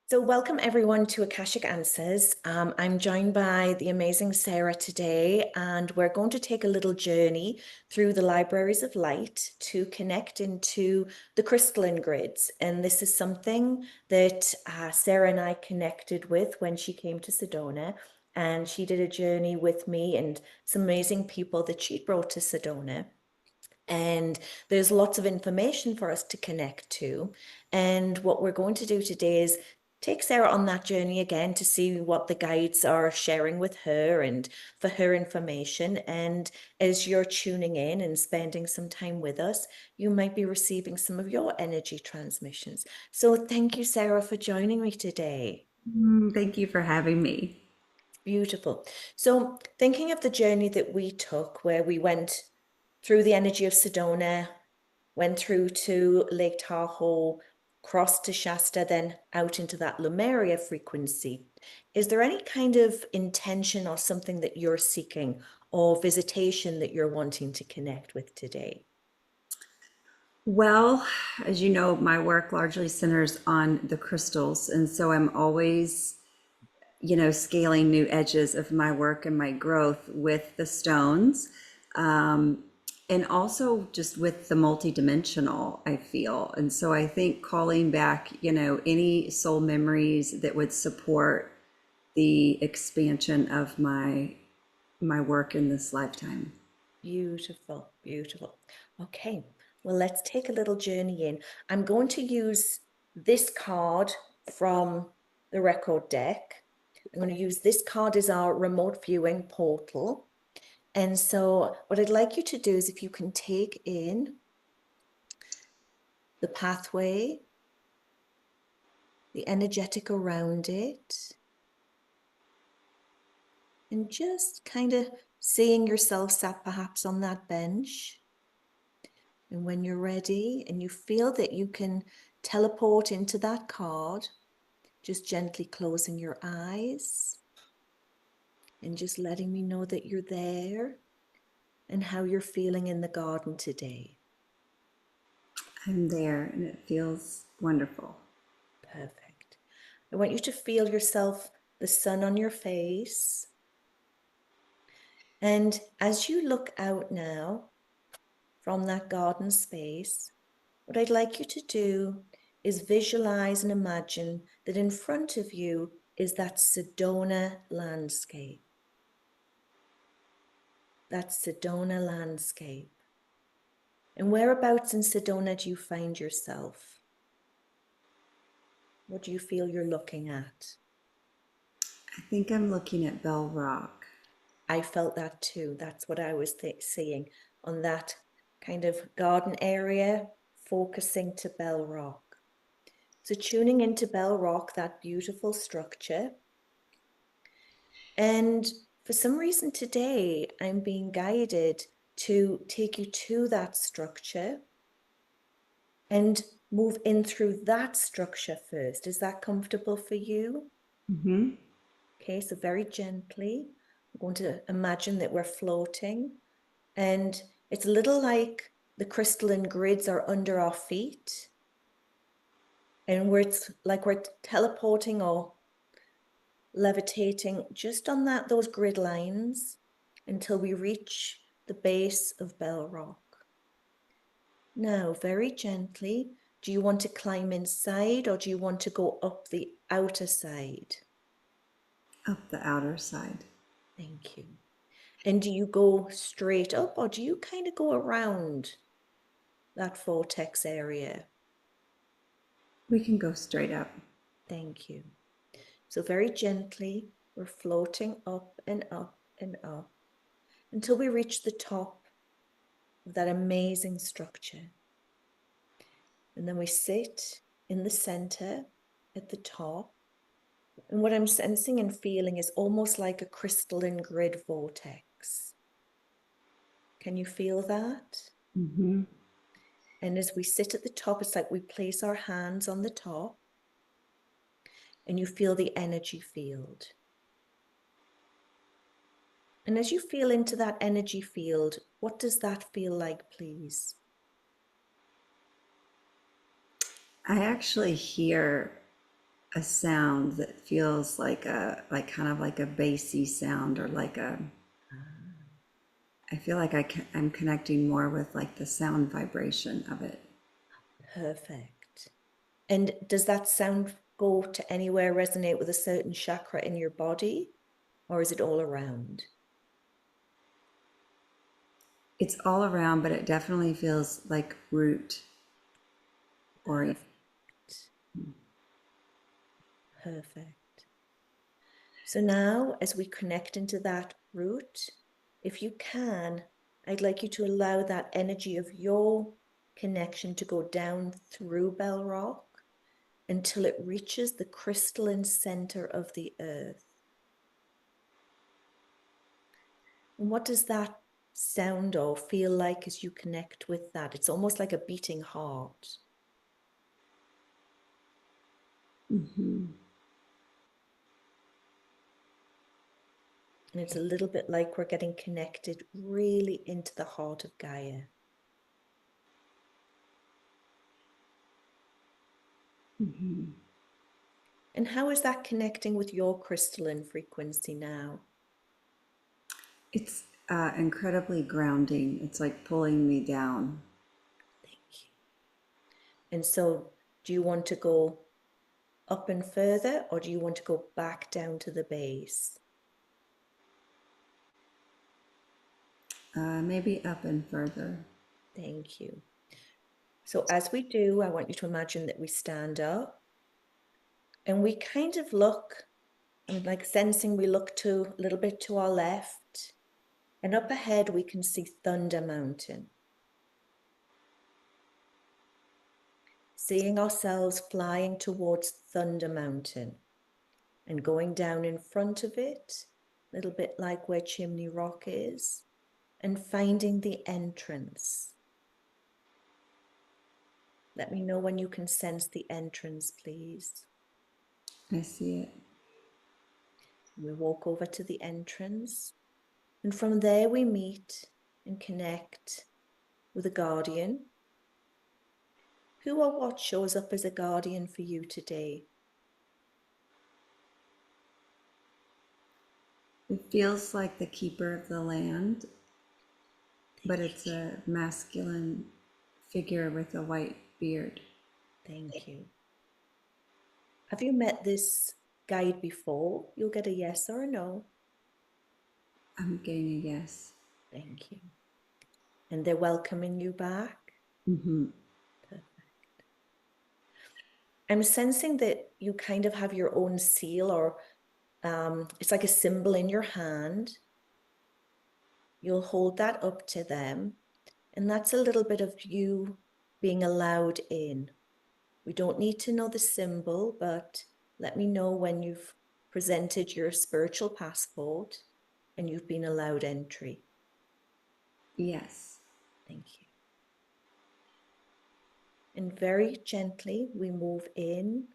So, welcome everyone to Akashic Answers. I'm joined by the amazing Sarah today, and we're going to take a little journey through the libraries of light to connect into the crystalline grids. And this is something that Sarah and I connected with when she came to Sedona, and she did a journey with me and some amazing people that she brought to Sedona. And there's lots of information for us to connect to. And what we're going to do today is take Sarah on that journey again to see what the guides are sharing with her and for her information. And as you're tuning in and spending some time with us, you might be receiving some of your energy transmissions. So thank you, Sarah, for joining me today. Thank you for having me. Beautiful. So, thinking of the journey that we took, where we went through the energy of Sedona, went through to Lake Tahoe, crossed to Shasta, then out into that Lemuria frequency. Is there any kind of intention or something that you're seeking or visitation that you're wanting to connect with today? Well, as you know, my work largely centers on the crystals, and so I'm always, scaling new edges of my work and my growth with the stones, and also just with the multidimensional, I feel. And so I think calling back, any soul memories that would support the expansion of my work in this lifetime. Beautiful, beautiful. Okay, well, let's take a little journey in. I'm going to use this card from the record deck. I'm going to use this card as our remote viewing portal. And so, what I'd like you to do is if you can take in the pathway, the energetic around it, and just kind of seeing yourself sat perhaps on that bench. And when you're ready and you feel that you can teleport into that card, just gently closing your eyes and just letting me know that you're there and how you're feeling in the garden today. I'm there, and it feels wonderful. Perfect. I want you to feel yourself, the sun on your face. And as you look out now from that garden space, what I'd like you to do is visualize and imagine that in front of you is that Sedona landscape. That Sedona landscape. And whereabouts in Sedona do you find yourself? What do you feel you're looking at? I think I'm looking at Bell Rock. I felt that too. That's what I was seeing on that kind of garden area, focusing to Bell Rock. So tuning into Bell Rock, that beautiful structure. And for some reason today, I'm being guided to take you to that structure and move in through that structure first. Is that comfortable for you? Hmm. Okay, so very gently, I'm going to imagine that we're floating, and it's a little like the crystalline grids are under our feet, and it's like we're teleporting or levitating just on those grid lines until we reach the base of Bell Rock. Now, very gently, do you want to climb inside or do you want to go up the outer side? Up the outer side. Thank you. And do you go straight up or do you kind of go around that vortex area? We can go straight up. Thank you. So very gently, we're floating up and up and up until we reach the top of that amazing structure. And then we sit in the center at the top. And what I'm sensing and feeling is almost like a crystalline grid vortex. Can you feel that? Hmm. And as we sit at the top, it's like we place our hands on the top and you feel the energy field. And as you feel into that energy field, what does that feel like, please? I actually hear a sound that feels like like kind of like a bassy sound, or like a, Ah, I feel like I'm connecting more with like the sound vibration of it. perfect. And does that sound go to anywhere, resonate with a certain chakra in your body, or is it all around? It's all around, but it definitely feels like root or Perfect. Perfect. So now, as we connect into that root, if you can, I'd like you to allow that energy of your connection to go down through Bell Rock until it reaches the crystalline center of the earth. And what does that sound or feel like as you connect with that? It's almost like a beating heart. And it's a little bit like we're getting connected really into the heart of Gaia. And how is that connecting with your crystalline frequency now? it's incredibly grounding. It's like pulling me down. Thank you. And so, do you want to go up and further, or do you want to go back down to the base? Maybe up and further. Thank you. So, as we do, I want you to imagine that we stand up and we kind of look, I'm like sensing we look to a little bit to our left, and up ahead we can see Thunder Mountain. Seeing ourselves flying towards Thunder Mountain and going down in front of it, a little bit like where Chimney Rock is, and finding the entrance. Let me know when you can sense the entrance, please. I see it. We walk over to the entrance, and from there we meet and connect with a guardian. Who or what shows up as a guardian for you today? It feels like the keeper of the land, but it's a masculine figure with a white beard. Thank you. Have you met this guide before? You'll get a yes or a no. I'm getting a yes. Thank you. And they're welcoming you back. Perfect. I'm sensing that you kind of have your own seal, or it's like a symbol in your hand. You'll hold that up to them, and that's a little bit of you being allowed in. We don't need to know the symbol, but let me know when you've presented your spiritual passport and you've been allowed entry. Yes. Thank you. And very gently we move in.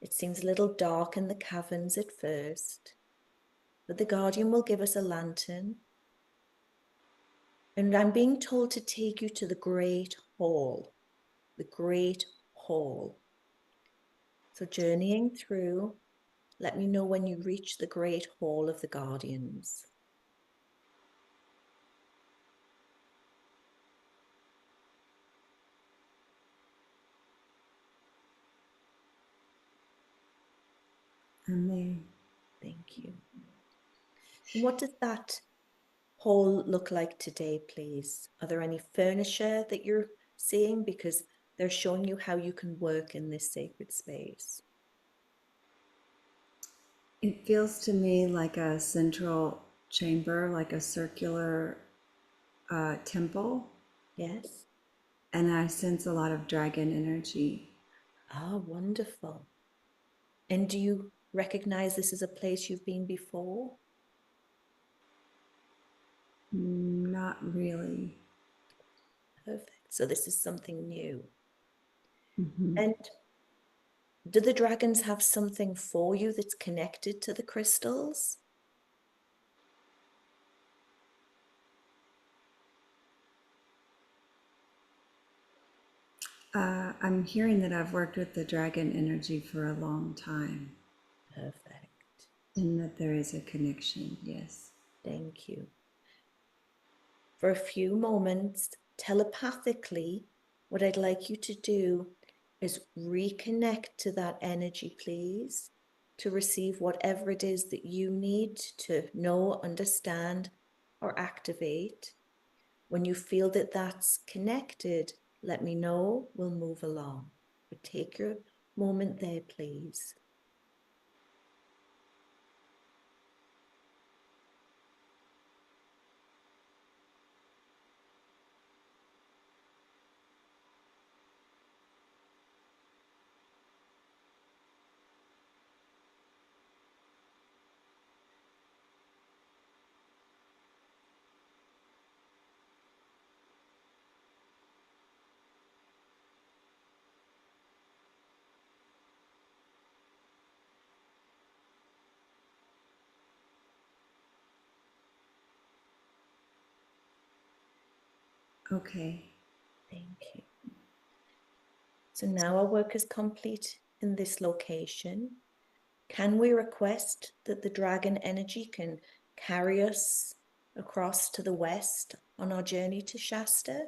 It seems a little dark in the caverns at first, but the guardian will give us a lantern. And I'm being told to take you to the great hall, the great hall. So journeying through, let me know when you reach the great hall of the guardians. I'm there. Thank you. And what does that hall look like today, please? Are there any furniture that you're seeing? Because they're showing you how you can work in this sacred space. It feels to me like a central chamber, like a circular temple, Yes? and I sense a lot of dragon energy. Ah, wonderful. And do you recognize this as a place you've been before? Not really. Perfect. So this is something new. And do the dragons have something for you that's connected to the crystals? I'm hearing that I've worked with the dragon energy for a long time Perfect. and that there is a connection. Yes. Thank you. For a few moments, telepathically, what I'd like you to do is reconnect to that energy, please, to receive whatever it is that you need to know, understand, or activate. When you feel that that's connected, let me know, we'll move along. But take your moment there, please. Okay. Thank you. So now our work is complete in this location. Can we request that the dragon energy can carry us across to the west on our journey to Shasta?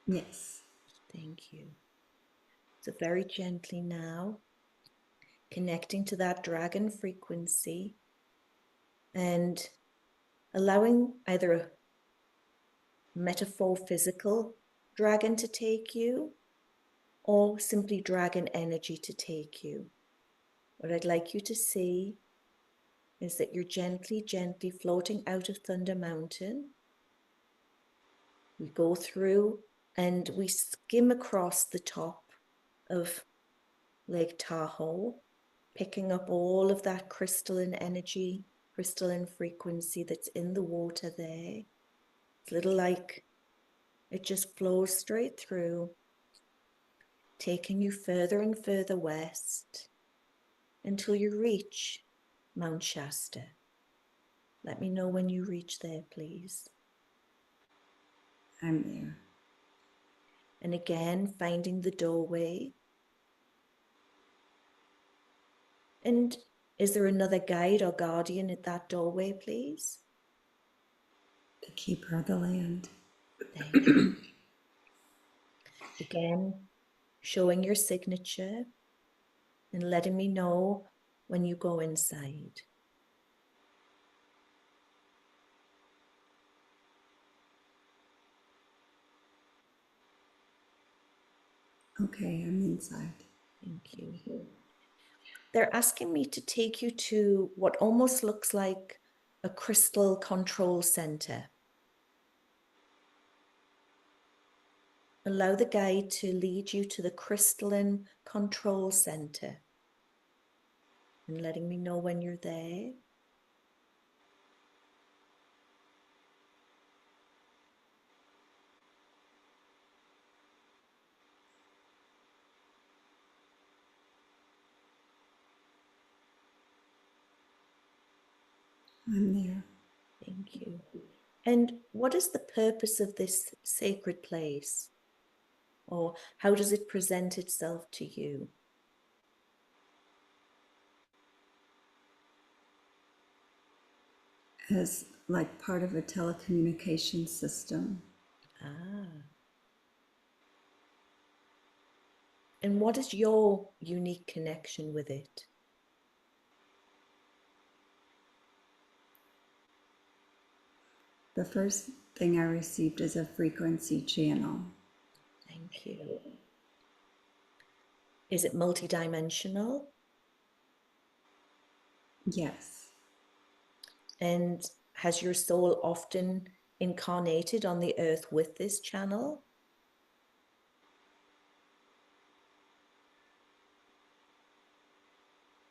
Yes. Thank you. So very gently now, connecting to that dragon frequency and allowing either a metaphysical dragon to take you or simply dragon energy to take you. What I'd like you to see is that you're gently, gently floating out of Thunder Mountain. We go through and we skim across the top of Lake Tahoe, picking up all of that crystalline energy, crystalline frequency that's in the water there. It's a little like it just flows straight through, taking you further and further west until you reach Mount Shasta. Let me know when you reach there, please. I'm there. And again, finding the doorway. And is there another guide or guardian at that doorway, please? The keeper of the land. Thank you. Again, showing your signature and letting me know when you go inside. Okay, I'm inside. Thank you. They're asking me to take you to what almost looks like a crystal control center. Allow the guide to lead you to the crystalline control center and letting me know when you're there. I'm there. Thank you. And what is the purpose of this sacred place? Or how does it present itself to you? As like part of a telecommunication system. Ah. And what is your unique connection with it? The first thing I received is a frequency channel. Thank you. Is it multidimensional? Yes. And has your soul often incarnated on the earth with this channel?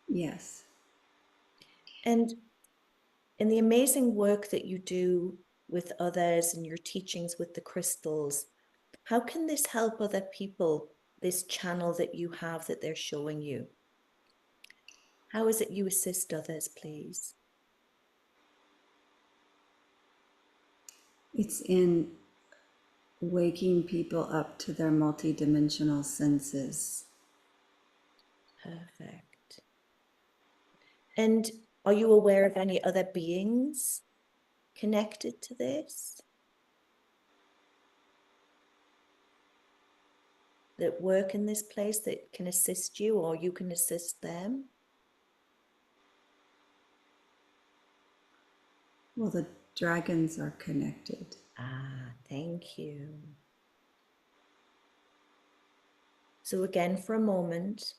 Yes. And in the amazing work that you do with others and your teachings with the crystals, how can this help other people, this channel that you have that they're showing you? How is it you assist others, please? It's in waking people up to their multidimensional senses. Perfect. And are you aware of any other beings connected to this that work in this place that can assist you or you can assist them? Well, the dragons are connected. Ah, thank you. So again, for a moment,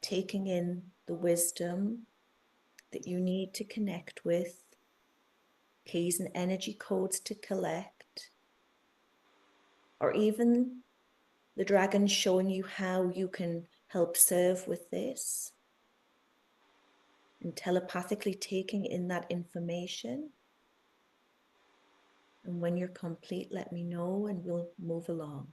taking in the wisdom that you need to connect with, keys and energy codes to collect, or even the dragon showing you how you can help serve with this, and telepathically taking in that information. And when you're complete, let me know and we'll move along.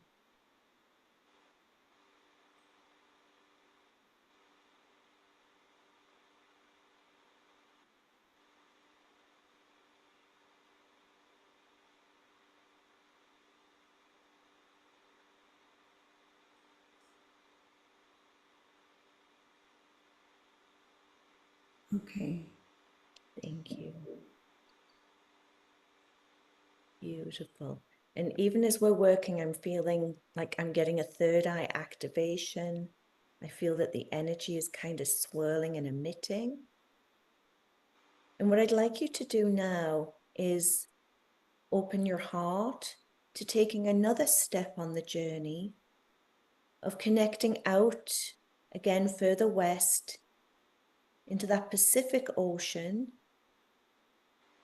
Okay. Thank you. Beautiful. And even as we're working, I'm feeling like I'm getting a third eye activation. I feel that the energy is kind of swirling and emitting. And what I'd like you to do now is open your heart to taking another step on the journey of connecting out again further west into that Pacific Ocean,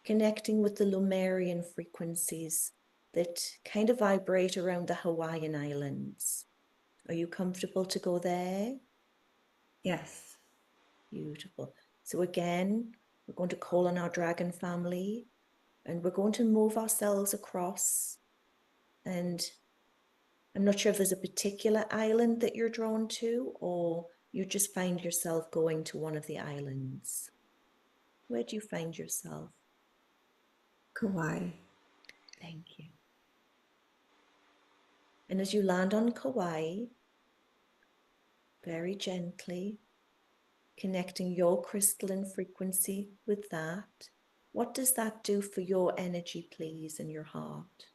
connecting with the Lemurian frequencies that kind of vibrate around the Hawaiian Islands. Are you comfortable to go there? Yes. Beautiful. So again, we're going to call on our dragon family and we're going to move ourselves across. And I'm not sure if there's a particular island that you're drawn to or you just find yourself going to one of the islands. Where do you find yourself? Kauai. Thank you. And as you land on Kauai, very gently, connecting your crystalline frequency with that, what does that do for your energy, please, and your heart?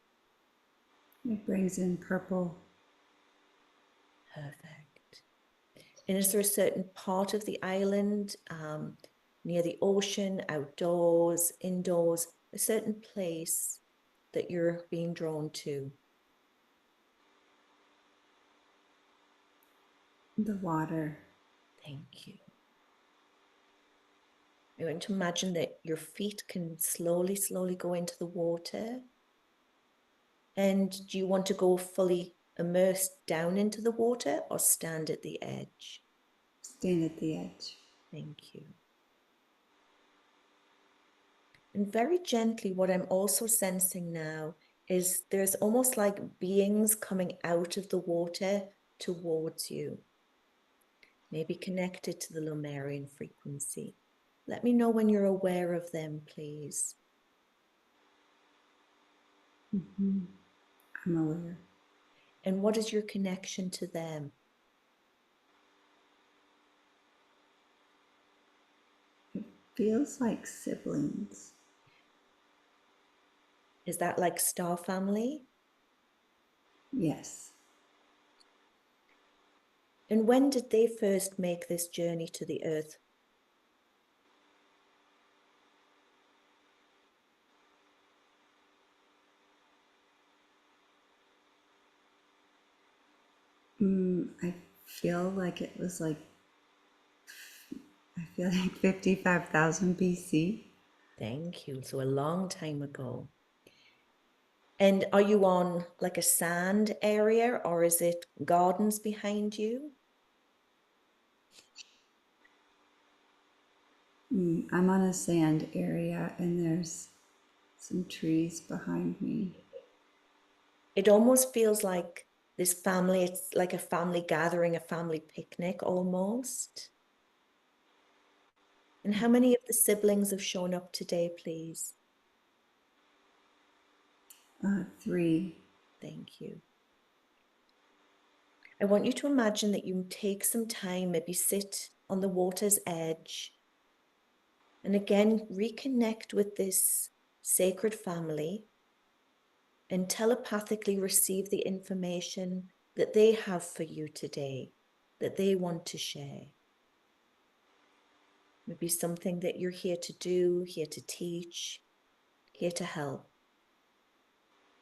It brings in purple. Perfect. And is there a certain part of the island, near the ocean, outdoors, indoors, a certain place that you're being drawn to? The water. Thank you. I want to imagine that your feet can slowly, slowly go into the water. And do you want to go fully immersed down into the water or stand at the edge? Stand at the edge. Thank you. And very gently, what I'm also sensing now is there's almost like beings coming out of the water towards you, maybe connected to the Lemurian frequency. Let me know when you're aware of them, please. Mm-hmm. I'm aware. And what is your connection to them? It feels like siblings. Is that like star family? Yes. And when did they first make this journey to the earth? I feel like it was like, I feel like 55,000 BC. Thank you. So a long time ago. And are you on like a sand area or is it gardens behind you? I'm on a sand area and there's some trees behind me. It almost feels like this family, it's like a family gathering, a family picnic almost. And how many of the siblings have shown up today, please? 3. Thank you. I want you to imagine that you take some time, maybe sit on the water's edge, and again, reconnect with this sacred family and telepathically receive the information that they have for you today, that they want to share. Maybe something that you're here to do, here to teach, here to help.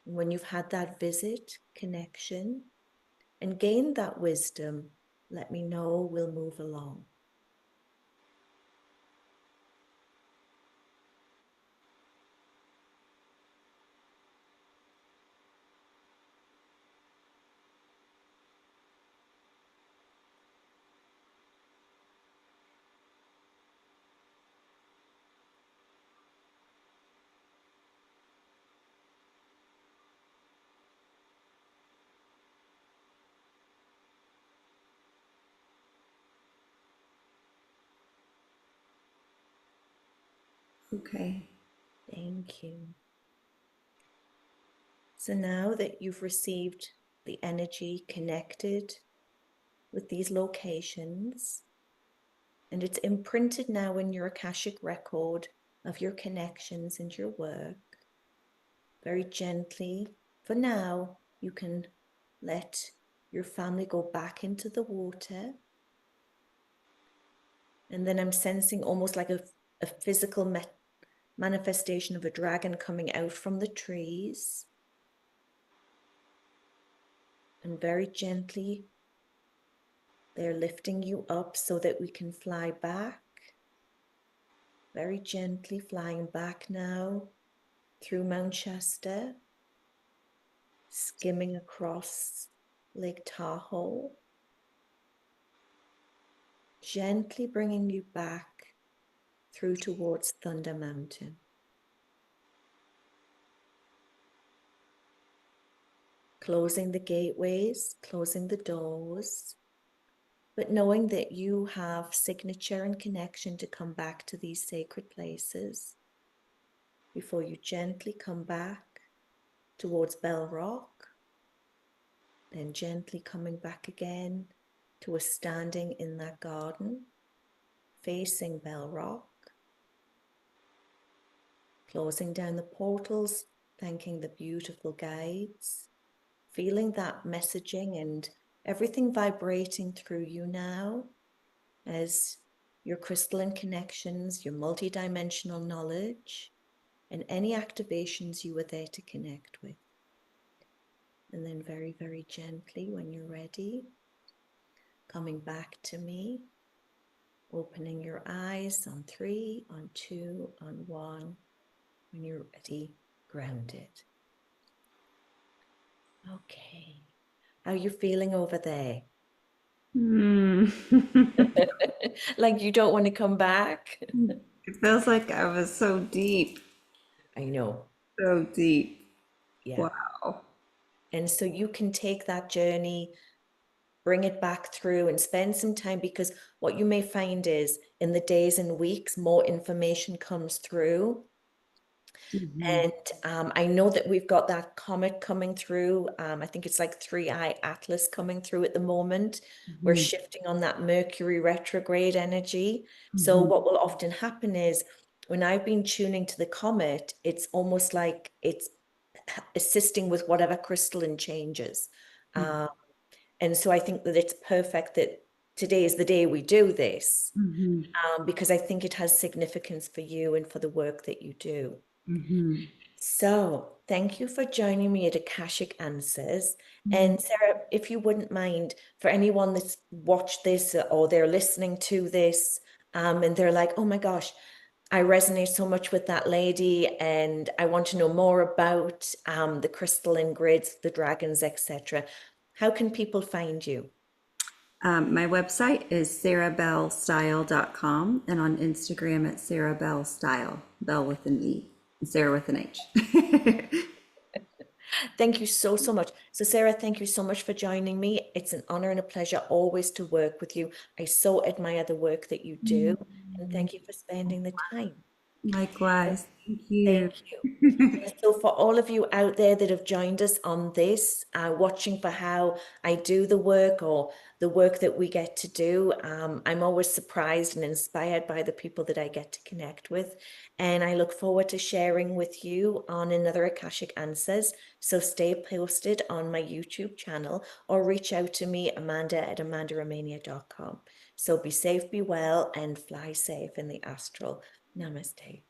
And when you've had that visit, connection, and gained that wisdom, let me know, we'll move along. Okay. Thank you. So now that you've received the energy connected with these locations, and it's imprinted now in your Akashic record of your connections and your work, very gently, for now, you can let your family go back into the water. And then I'm sensing almost like a physical manifestation of a dragon coming out from the trees. And very gently, they're lifting you up so that we can fly back. Very gently flying back now through Mount Shasta, skimming across Lake Tahoe, gently bringing you back through towards Thunder Mountain. Closing the gateways, closing the doors, but knowing that you have signature and connection to come back to these sacred places before you gently come back towards Bell Rock, then gently coming back again to a standing in that garden, facing Bell Rock, closing down the portals, thanking the beautiful guides, feeling that messaging and everything vibrating through you now as your crystalline connections, your multidimensional knowledge, and any activations you were there to connect with. And then very, very gently, when you're ready, coming back to me, opening your eyes on 3, on 2, on 1, when you're ready, grounded. Okay. How are you feeling over there? Mm. Like you don't want to come back? It feels like I was so deep, I know. so deep. Yeah. Wow. And so you can take that journey, bring it back through and spend some time, because what you may find is in the days and weeks, more information comes through. Mhm. And I know that we've got that comet coming through. I think it's like 3-eye Atlas coming through at the moment. We're Mhm. shifting on that Mercury retrograde energy. So Mhm. what will often happen is when I've been tuning to the comet, it's almost like it's assisting with whatever crystalline changes. Um, and so I think that it's perfect that today is the day we do this, Mhm. because I think it has significance for you and for the work that you do. Mhm. So thank you for joining me at Akashic Answers. Mhm. And Sarah, if you wouldn't mind, for anyone that's watched this or they're listening to this, and they're like, oh my gosh, I resonate so much with that lady, and I want to know more about the crystalline grids, the dragons, etc. How can people find you? My website is sarahbellstyle.com and on Instagram at sarahbellstyle, Bell with an E, Sarah with an H. Thank you so, so much. So, Sarah, thank you so much for joining me. It's an honor and a pleasure always to work with you. I so admire the work that you do, and thank you for spending the time. Likewise. Thank you. Thank you. And so, for all of you out there that have joined us on this, watching for how I do the work or the work that we get to do, I'm always surprised and inspired by the people that I get to connect with. And I look forward to sharing with you on another Akashic Answers. So, stay posted on my YouTube channel or reach out to me, Amanda@amandaromania.com. So, be safe, be well, and fly safe in the astral. Namaste.